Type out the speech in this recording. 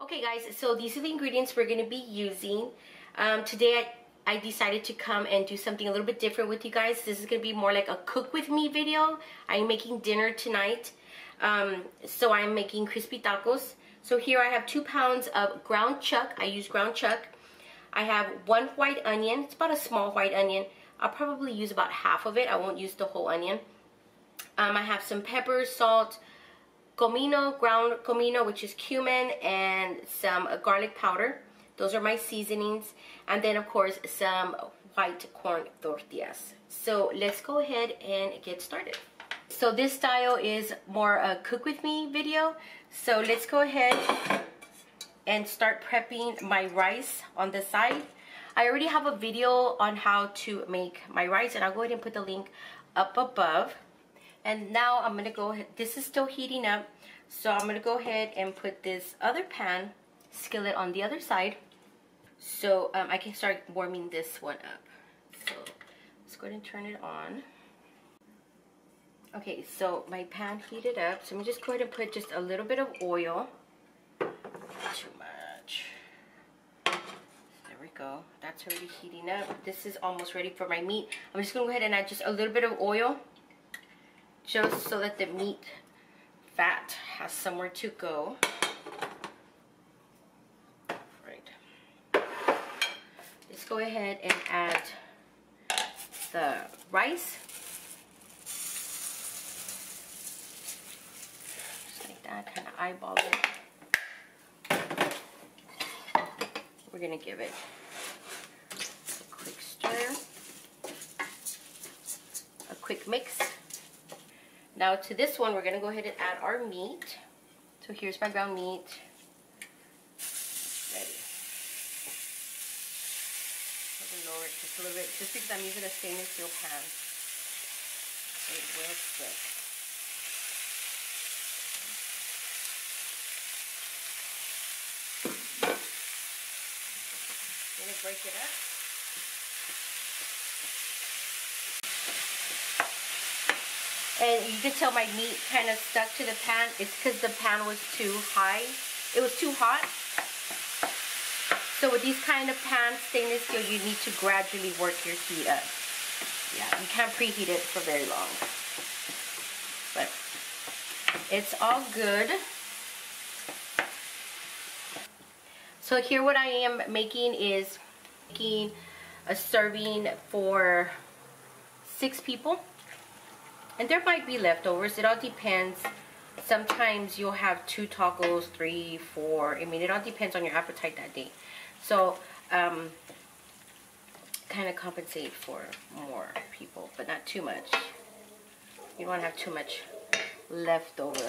Okay guys, so these are the ingredients we're going to be using. Today I decided to come and do something a little bit different with you guys. This is going to be more like a cook with me video. I'm making dinner tonight. So I'm making crispy tacos. So here I have 2 pounds of ground chuck. I use ground chuck. I have 1 white onion. It's about a small white onion. I'll probably use about half of it. I won't use the whole onion. I have some pepper, salt, comino, ground comino, which is cumin, and some garlic powder. Those are my seasonings. And then of course some white corn tortillas. So let's go ahead and get started. So this style is more a cook with me video. So let's go ahead and start prepping my rice on the side. I already have a video on how to make my rice, and I'll go ahead and put the link up above. And now I'm gonna go ahead, this is still heating up, so I'm gonna go ahead and put this other pan skillet on the other side, so I can start warming this one up. So let's go ahead and turn it on. Okay, so my pan heated up, so I'm just go ahead and put just a little bit of oil. Not too much. There we go. That's already heating up. This is almost ready for my meat. I'm just gonna go ahead and add just a little bit of oil, just so that the meat fat has somewhere to go. Right. Let's go ahead and add the rice. Just like that, kind of eyeball it. We're gonna give it a quick stir, a quick mix. Now to this one, we're gonna go ahead and add our meat. So here's my ground meat. Ready. I'm gonna lower it just a little bit, just because I'm using a stainless steel pan. It will stick. I'm gonna break it up. And you can tell my meat kind of stuck to the pan. It's because the pan was too high. It was too hot. So with these kind of pans, stainless steel, you need to gradually work your heat up. Yeah, you can't preheat it for very long. But it's all good. So here what I am making is making a serving for 6 people. And there might be leftovers. It all depends. Sometimes you'll have 2 tacos, 3, 4. I mean, it all depends on your appetite that day. So, kind of compensate for more people, but not too much. You don't want to have too much leftover.